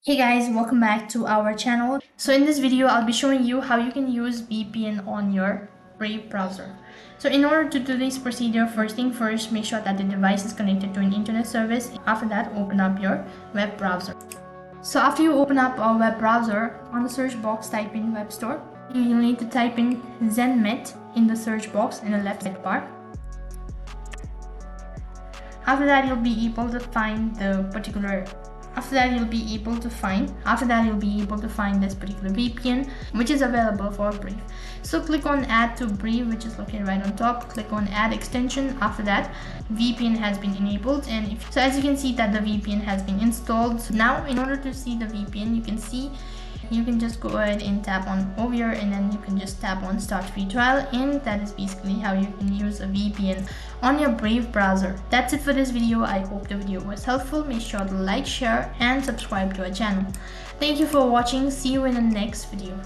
Hey guys, welcome back to our channel. So in this video, I'll be showing you how you can use VPN on your Brave browser. So in order to do this procedure, first thing first, make sure that the device is connected to an internet service. After that, open up your web browser. So after you open up our web browser, on the search box, type in web store. You'll need to type in ZenMet in the search box in the left side bar. After that, you'll be able to find this particular VPN which is available for Brave. So click on add to Brave, which is located right on top. Click on add extension. After that, VPN has been enabled, and so as you can see that the VPN has been installed. So now in order to see the VPN, you can just go ahead and tap on over here, and then you can just tap on start free trial, and that is basically how you can use a VPN on your Brave browser. That's it for this video. I hope the video was helpful. Make sure to like, share and subscribe to our channel. Thank you for watching. See you in the next video.